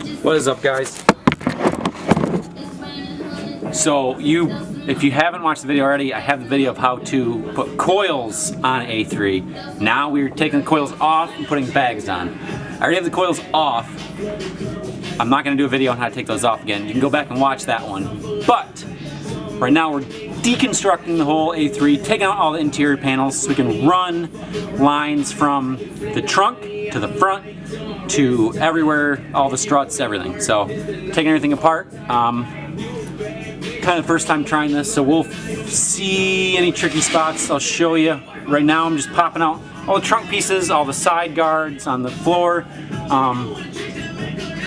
What is up, guys? So if you haven't watched the video already, I have the video of how to put coils on A3. Now we're taking the coils off and putting bags on. I already have the coils off. I'm not going to do a video on how to take those off again. You can go back and watch that one. But right now we're deconstructing the whole A3, taking out all the interior panels so we can run lines from the trunk to the front to everywhere, all the struts, everything. So taking everything apart. Kind of the first time trying this, so we'll see any tricky spots. I'll show you. Right now I'm just popping out all the trunk pieces, all the side guards on the floor.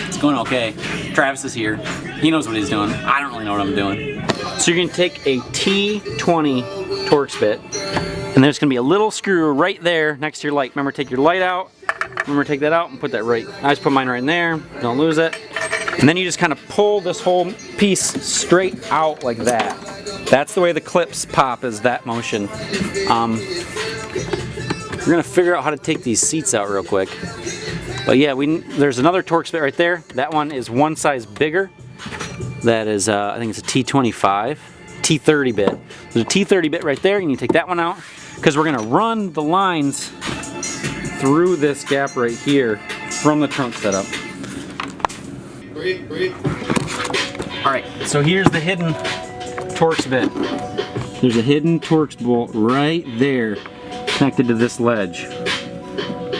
It's going okay. Travis is here. He knows what he's doing. I don't really know what I'm doing. So you're going to take a T20 Torx bit, and there's going to be a little screw right there next to your light. Remember, take your light out. Remember, take that out and put that right. I just put mine right in there. Don't lose it. And then you just kind of pull this whole piece straight out like that. That's the way the clips pop, is that motion. We're going to figure out how to take these seats out real quick. But yeah, there's another Torx bit right there. That one is one size bigger. That is, I think it's a T25, T30 bit. There's a T30 bit right there. You need to take that one out because we're going to run the lines through this gap right here from the trunk setup. Alright, so here's the hidden Torx bit. There's a hidden Torx bolt right there connected to this ledge.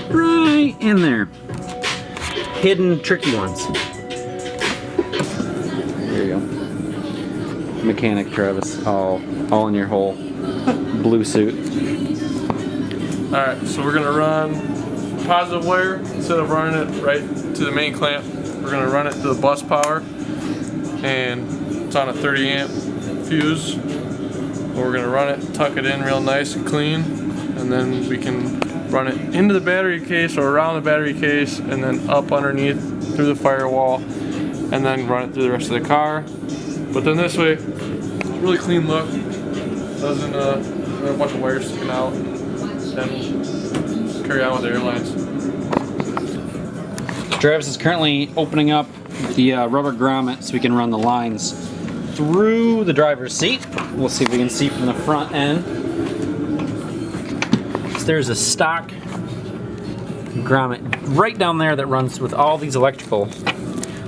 Right in there. Hidden, tricky ones. There you go. Mechanic Travis, all in your whole blue suit. Alright, so we're going to run positive wire instead of running it right to the main clamp. We're going to run it to the bus power, and it's on a 30 amp fuse. We're going to run it, tuck it in real nice and clean, and then we can run it into the battery case or around the battery case and then up underneath through the firewall and then run it through the rest of the car. But then this way, it's a really clean look. Doesn't have a bunch of wires sticking out. Then carry on with the airlines. Travis is currently opening up the rubber grommet so we can run the lines through the driver's seat. We'll see if we can see from the front end. So there's a stock grommet right down there that runs with all these electrical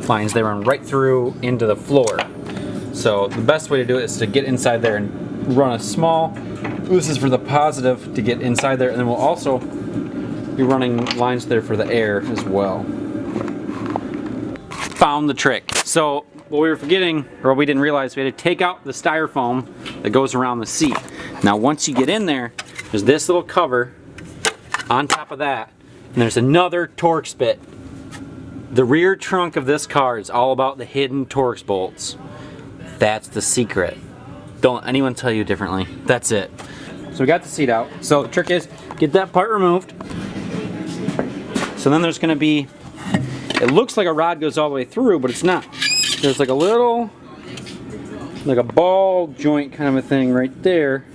lines. They run right through into the floor. So the best way to do it is to get inside there and run a small, this is for the positive to get inside there, and then we'll also be running lines there for the air as well. Found the trick. So what we were forgetting, or what we didn't realize, we had to take out the styrofoam that goes around the seat. Now once you get in there, there's this little cover on top of that, and there's another Torx bit. The rear trunk of this car is all about the hidden Torx bolts. That's the secret. Don't let anyone tell you differently. That's it. So we got the seat out. So the trick is, get that part removed. So then there's going to be, it looks like a rod goes all the way through, but it's not. There's like a little, like a ball joint kind of a thing right there.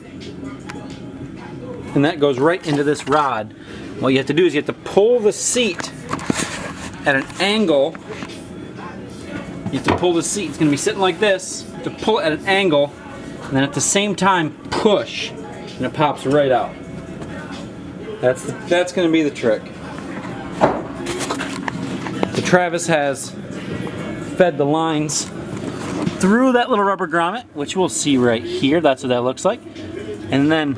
And that goes right into this rod. What you have to do is you have to pull the seat at an angle. You have to pull the seat. It's going to be sitting like this. To pull it at an angle, and then at the same time push, and it pops right out. That's going to be the trick. So Travis has fed the lines through that little rubber grommet, which we'll see right here. That's what that looks like. And then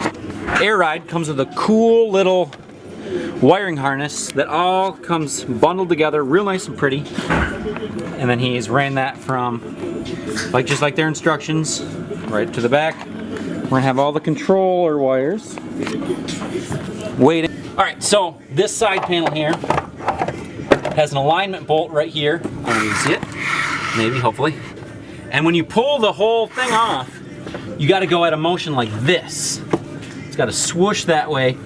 Air Ride comes with a cool little wiring harness that all comes bundled together real nice and pretty. And then he's ran that from, just like their instructions, right to the back. We're gonna have all the controller wires waiting. All right, so this side panel here has an alignment bolt right here. I don't know if you see it, maybe, hopefully. And when you pull the whole thing off, you gotta go at a motion like this. It's gotta swoosh that way,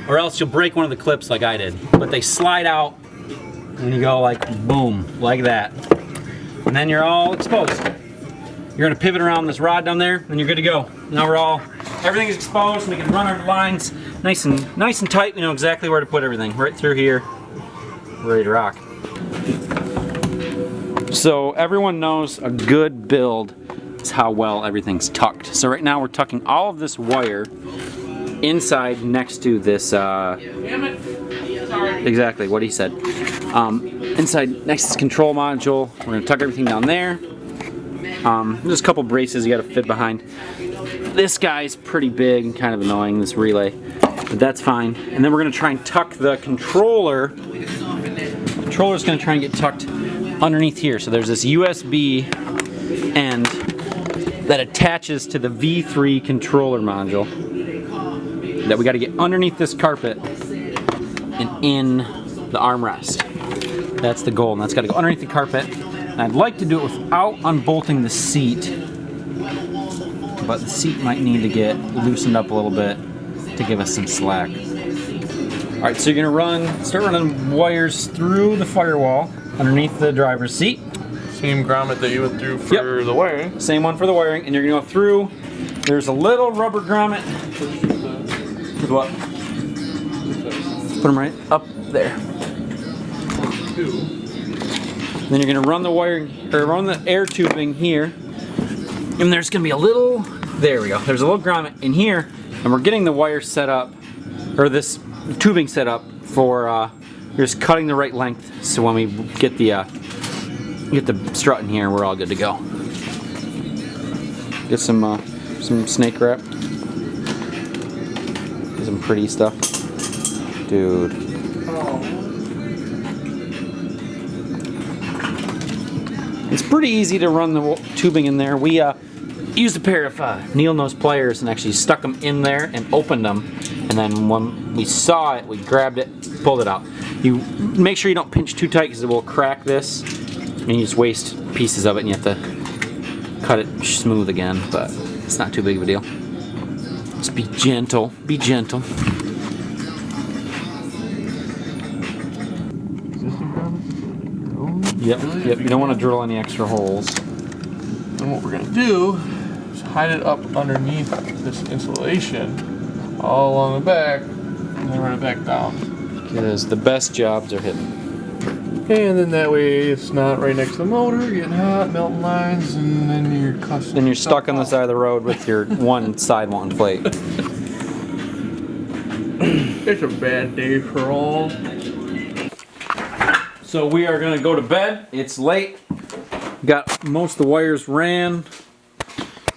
or else you'll break one of the clips like I did. But they slide out when you go like boom, like that. And then you're all exposed. You're gonna pivot around this rod down there, and you're good to go. Now everything is exposed, and we can run our lines nice and tight. We know exactly where to put everything. Right through here, ready to rock. So everyone knows a good build is how well everything's tucked. So right now we're tucking all of this wire inside next to this, exactly what he said. Inside next to this control module, we're gonna tuck everything down there. There's a couple braces you gotta fit behind. This guy's pretty big and kind of annoying, this relay, but that's fine. And then we're gonna try and tuck the controller. The controller's gonna try and get tucked underneath here. So there's this USB end that attaches to the V3 controller module that we gotta get underneath this carpet and in the armrest. That's the goal, and that's gotta go underneath the carpet. And I'd like to do it without unbolting the seat, but the seat might need to get loosened up a little bit to give us some slack. All right, so you're gonna start running wires through the firewall underneath the driver's seat. Same grommet that you went through for the wiring. Same one for the wiring, and you're gonna go through. There's a little rubber grommet. With what? Put them right up there. Then you're gonna run the wiring, or run the air tubing here, and there's gonna be a little. There we go. There's a little grommet in here, and we're getting the wire set up, or this tubing set up for. You're just cutting the right length, so when we get the strut in here, we're all good to go. Get some snake wrap. Get some pretty stuff, dude. It's pretty easy to run the tubing in there. We used a pair of needle nose pliers and actually stuck them in there and opened them. And then when we saw it, we grabbed it, pulled it out. You make sure you don't pinch too tight because it will crack this. And you just waste pieces of it and you have to cut it smooth again. But it's not too big of a deal. Just be gentle. Be gentle. Yep, you don't want to drill any extra holes. And what we're going to do is hide it up underneath this insulation all along the back and then run it back down. Because the best jobs are hidden. And then that way it's not right next to the motor, getting hot, melting lines, and then you're custom. Then you're stuck on the side of the road with your one side won't inflate. It's a bad day for all. So we are gonna go to bed. It's late. Got most of the wires ran,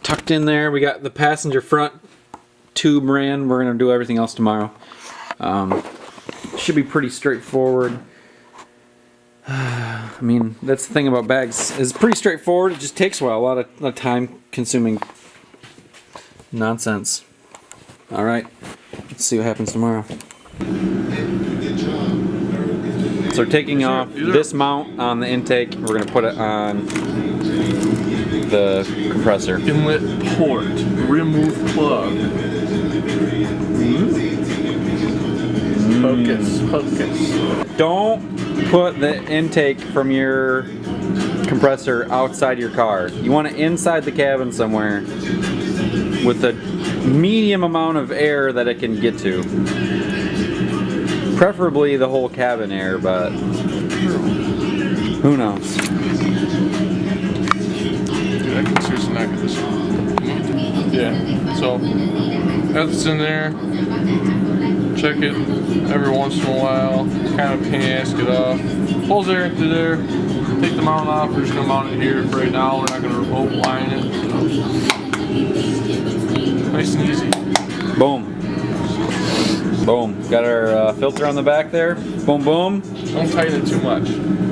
tucked in there. We got the passenger front tube ran. We're gonna do everything else tomorrow. Should be pretty straightforward. I mean, that's the thing about bags. It's pretty straightforward. It just takes a while. A lot of time-consuming nonsense. All right, let's see what happens tomorrow. So we're taking off this mount on the intake. We're going to put it on the compressor. Inlet port. Remove plug. Focus. Don't put the intake from your compressor outside your car. You want it inside the cabin somewhere with a medium amount of air that it can get to. Preferably the whole cabin air, but who knows? Dude, I can seriously not get this. Yeah, so that's in there. Check it every once in a while. It's kind of a pain in the ass to get off. Pulls air into there. Take the mount off. We're just going to mount it here for right now. We're not going to remote line it. So. Nice and easy. Boom. Boom. Got our filter on the back there. Boom, boom. Don't tighten it too much.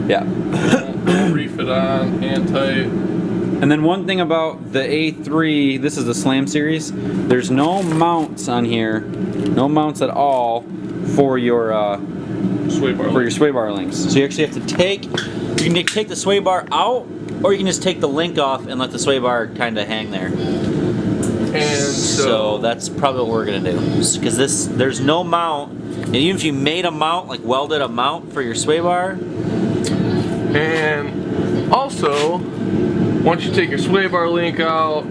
Yeah. Don't reef it on, hand tight. And then one thing about the A3, this is the Slam series, there's no mounts on here, no mounts at all for your sway bar links. So you actually have to take the sway bar out, or you can just take the link off and let the sway bar kind of hang there. And so that's probably what we're gonna do, because there's no mount, and even if you made a mount, like welded a mount for your sway bar. And also, once you take your sway bar link out,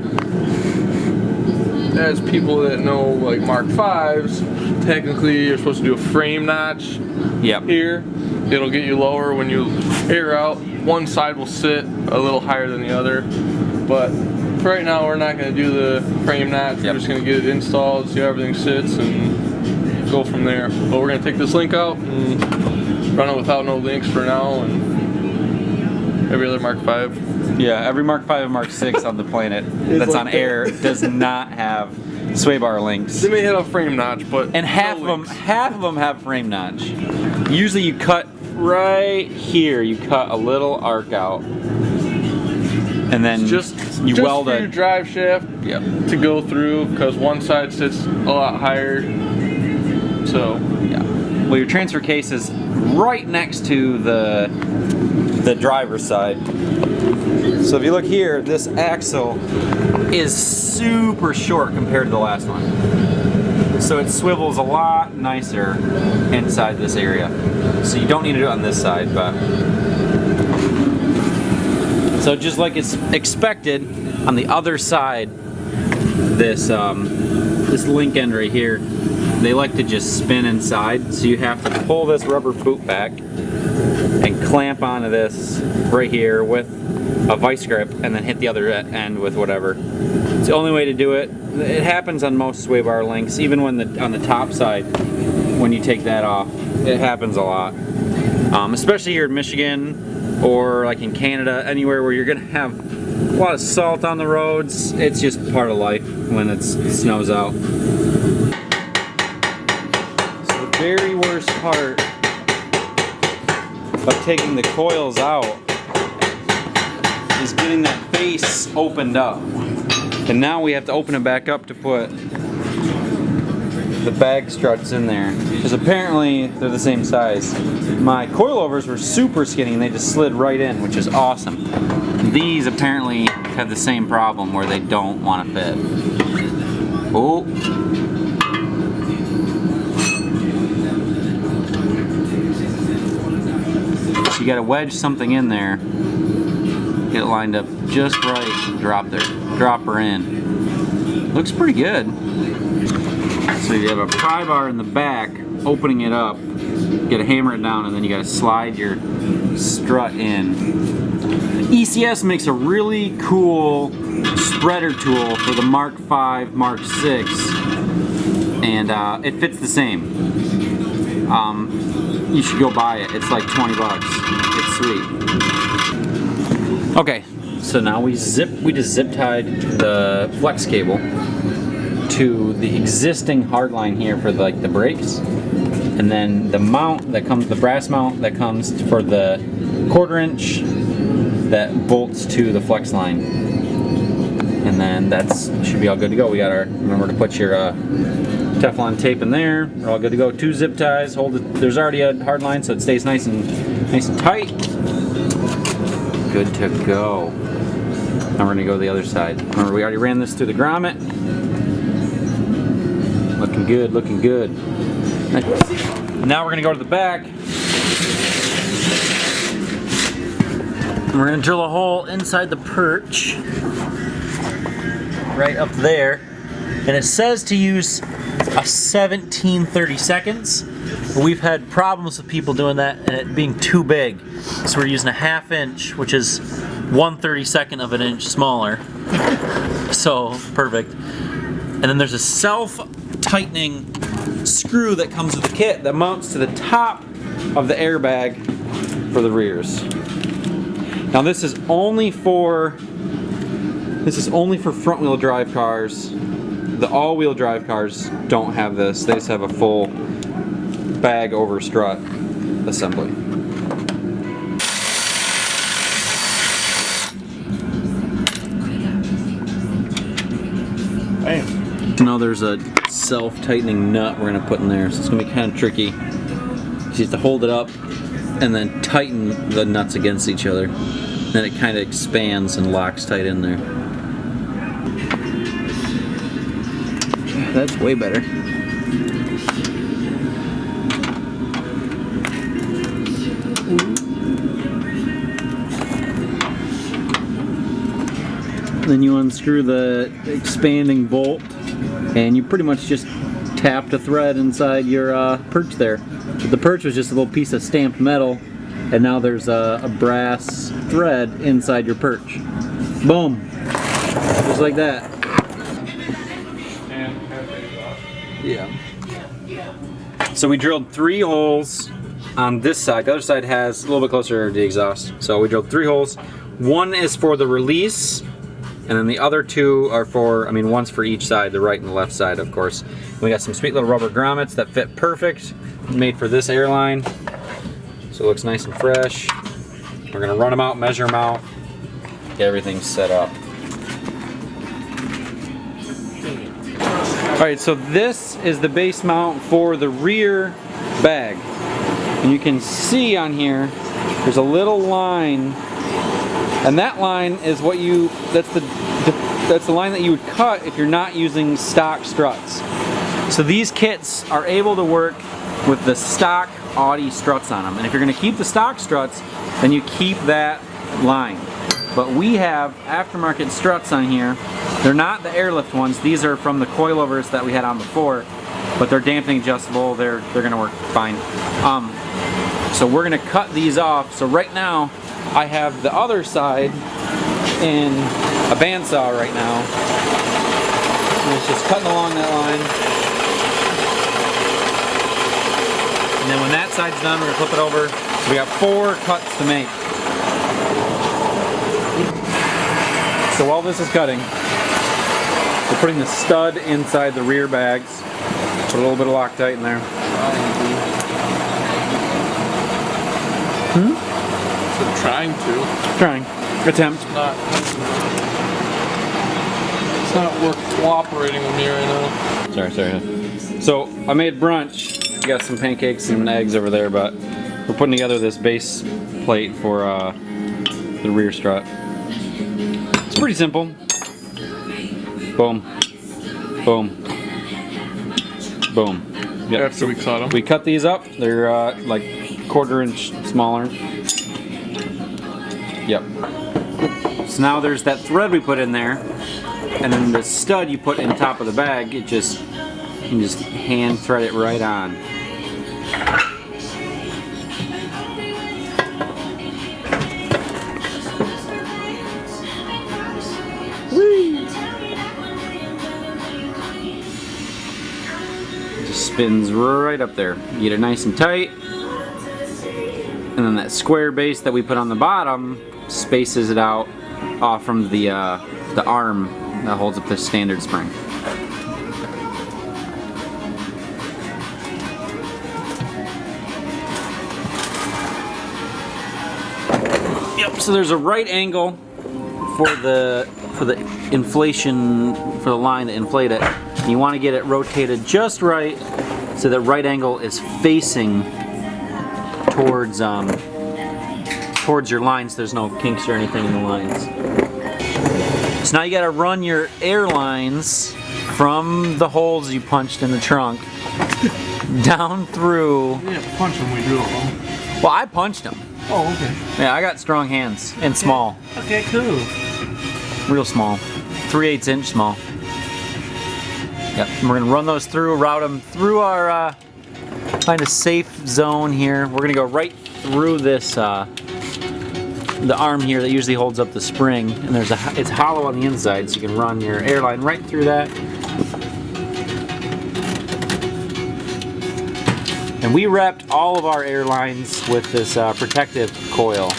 as people that know like Mark 5s, technically you're supposed to do a frame notch here. It'll get you lower when you air out. one side will sit a little higher than the other. But for right now, we're not going to do the frame notch. We're just going to get it installed, see how everything sits, and go from there. But we're going to take this link out and run it without no links for now, and every other Mark V. Yeah, every Mark V and Mark 6 on the planet that's like on air does not have sway bar links. They may have a frame notch, but and half of them have frame notch. Usually you cut right here, you cut a little arc out, and then you weld for your drive shaft to go through, because one side sits a lot higher. So yeah. Well, your transfer case is right next to the driver's side. So if you look here, this axle is super short compared to the last one. So it swivels a lot nicer inside this area. So you don't need to do it on this side, but... So just like it's expected, on the other side, this link end right here, they like to just spin inside. So you have to pull this rubber boot back and clamp onto this right here with a vice grip, and then hit the other end with whatever. It's the only way to do it. It happens on most sway bar links, even when on the top side, when you take that off, it happens a lot. Especially here in Michigan, or like in Canada, anywhere where you're gonna have a lot of salt on the roads. It's just part of life when it snows out. So the very worst part of taking the coils out is getting that base opened up. And now we have to open it back up to put the bag struts in there. Because apparently they're the same size. My coilovers were super skinny and they just slid right in, which is awesome. These apparently have the same problem where they don't want to fit. Oh. So you gotta wedge something in there. Get it lined up just right, drop her in. Looks pretty good. So you have a pry bar in the back, opening it up, you gotta hammer it down, and then you gotta slide your strut in. ECS makes a really cool spreader tool for the Mark V, Mark 6, and it fits the same. You should go buy it. It's like 20 bucks. It's sweet. Okay, so now we just zip tied the flex cable to the existing hard line here for the brakes, and then the mount that comes, the brass mount that comes for the 1/4 inch that bolts to the flex line, and then that's should be all good to go. We got our, remember to put your Teflon tape in there. We're all good to go. 2 zip ties. Hold it. There's already a hard line, so it stays nice and tight. Good to go. Now we're gonna go to the other side. Remember, we already ran this through the grommet. Looking good, looking good. Now we're gonna go to the back. We're gonna drill a hole inside the perch, right up there. And it says to use a 17/32. But we've had problems with people doing that and it being too big. So we're using a 1/2 inch, which is 1/32 of an inch smaller. So, perfect. And then there's a self-tightening screw that comes with the kit that mounts to the top of the airbag for the rears. Now this is only for front-wheel drive cars. The all-wheel drive cars don't have this. They just have a full bag over strut assembly. Bam. Now there's a self-tightening nut we're gonna put in there, so it's gonna be kind of tricky. You have to hold it up and then tighten the nuts against each other. Then it kind of expands and locks tight in there. That's way better. Then you unscrew the expanding bolt and you pretty much just tapped a thread inside your perch there. But the perch was just a little piece of stamped metal and now there's a brass thread inside your perch. Boom. Just like that. Yeah. So we drilled 3 holes on this side. The other side has a little bit closer to the exhaust. So we drilled 3 holes. One is for the release, and then the other 2 are for, I mean, one's for each side, the right and the left side, of course. We got some sweet little rubber grommets that fit perfect, made for this airline. So it looks nice and fresh. We're gonna run them out, measure them out, get everything set up. All right, so this is the base mount for the rear bag. And you can see on here, there's a little line, and that line is what that's the line that you would cut if you're not using stock struts. So these kits are able to work with the stock Audi struts on them. And if you're gonna keep the stock struts, then you keep that line. But we have aftermarket struts on here. They're not the airlift ones. These are from the coilovers that we had on before, but they're damping adjustable. They're gonna work fine. So we're gonna cut these off. So right now, I have the other side in a bandsaw right now. And it's just cutting along that line. And then when that side's done, we're gonna flip it over. So we got 4 cuts to make. So while this is cutting, we're putting the stud inside the rear bags. Put a little bit of Loctite in there. So Trying. Attempt. It's not work cooperating with me right now. Sorry. So I made brunch. Got some pancakes and eggs over there, but we're putting together this base plate for the rear strut. It's pretty simple. Boom. Boom. Boom. Yep. After we cut them. We cut these up. They're like 1/4 inch smaller. Yep. So now there's that thread we put in there, and then the stud you put in top of the bag. You can just hand thread it right on. Just spins right up there. You get it nice and tight, and then that square base that we put on the bottom spaces it out off from the arm that holds up the standard spring. Yep. So there's a right angle for the inflation, for the line to inflate it. And you want to get it rotated just right so the right angle is facing towards your lines. There's no kinks or anything in the lines. So now you got to run your air lines from the holes you punched in the trunk down through. We didn't punch them, we drilled them. Well, I punched them. Oh, okay. Yeah, I got strong hands and small. Okay, cool. Real small. 3/8 inch small. Yep. And we're gonna run those through, route them through our kind of safe zone here. We're gonna go right through this the arm here that usually holds up the spring, and it's hollow on the inside, so you can run your airline right through that. And we wrapped all of our airlines with this protective coil.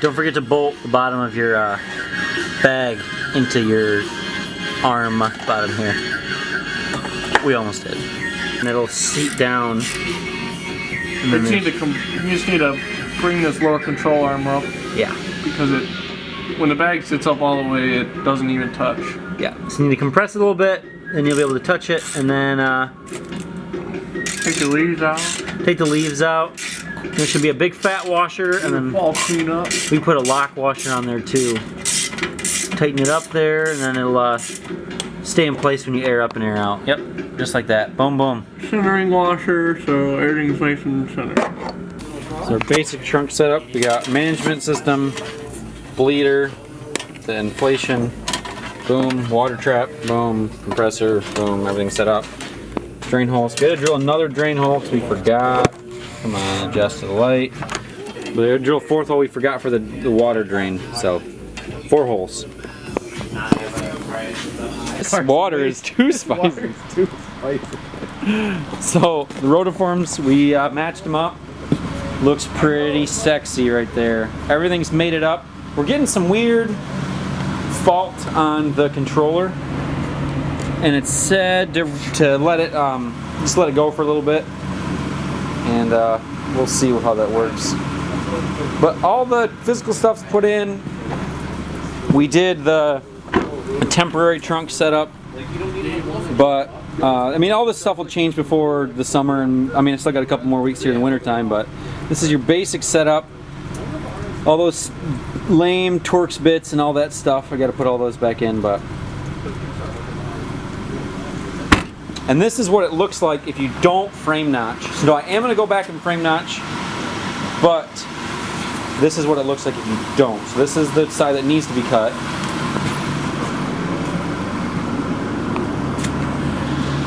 Don't forget to bolt the bottom of your bag into your arm bottom here. We almost did. And it'll seat down. And then You just need to bring this lower control arm up. Yeah. Because when the bag sits up all the way, it doesn't even touch. Yeah. So you need to compress it a little bit, then you'll be able to touch it, and then take the leaves out. Take the leaves out. There should be a big fat washer, and then all clean up. we put a lock washer on there too. Tighten it up there, and then it'll stay in place when you air up and air out. Yep, just like that. Boom, boom. Centering washer, so everything's nice and centered. So our basic trunk setup, we got management system, bleeder, the inflation, Boom, water trap, boom, compressor, boom, everything set up. Drain holes. Gotta drill another drain hole because we forgot. Come on, adjust to the light. But we drill a fourth hole we forgot for the water drain. So 4 holes. This water is too spicy. So the rotiforms, we matched them up. Looks pretty sexy right there. Everything's mated up. We're getting some weird fault on the controller, and it's said to let it just let it go for a little bit, and we'll see how that works. But all the physical stuff's put in. We did the temporary trunk setup, but I mean, all this stuff will change before the summer, and I mean, I still got a couple more weeks here in the winter time, but this is your basic setup. All those lame Torx bits and all that stuff, I got to put all those back in, but. And this is what it looks like if you don't frame notch. So I am going to go back and frame notch, but this is what it looks like if you don't. So this is the side that needs to be cut.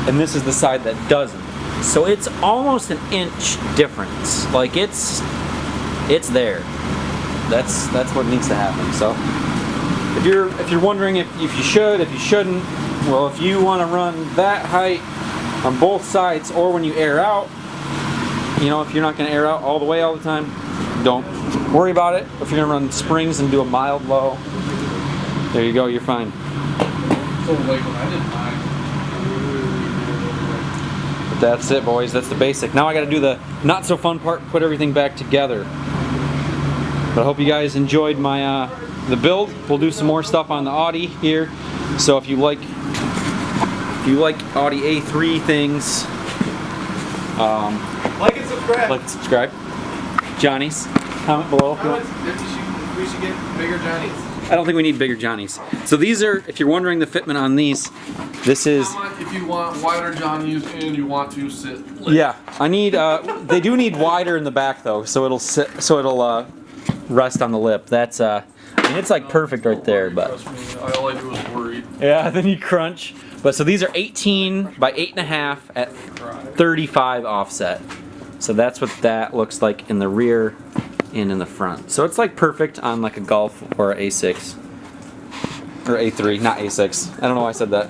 And this is the side that doesn't. So it's almost an inch difference. Like it's there. That's what needs to happen. So if you're wondering if you should, if you shouldn't, well, if you want to run that height on both sides, or when you air out, you know, if you're not going to air out all the way all the time, don't worry about it. If you're going to run springs and do a mild low, there you go, you're fine. So like when I did mine. But that's it, boys. That's the basic. Now I got to do the not so fun part, put everything back together. But I hope you guys enjoyed my the build. We'll do some more stuff on the Audi here. So if you like Audi A3 things, Like and subscribe. like and subscribe. Johnny's, comment below. If we should get bigger Johnnies. I don't think we need bigger Johnnies. So these are, if you're wondering the fitment on these, this is. If you want wider Johnnies and you want to sit. Lit. Yeah, I need. They do need wider in the back though, so it'll sit. So it'll rest on the lip. That's. I mean, it's like perfect right there, but. Trust me, all I do is worry. Yeah, then you crunch. But so these are 18 by 8.5 at 35 offset. So that's what that looks like in the rear and in the front. So it's like perfect on like a Golf or an A6 or A3, not A6. I don't know why I said that.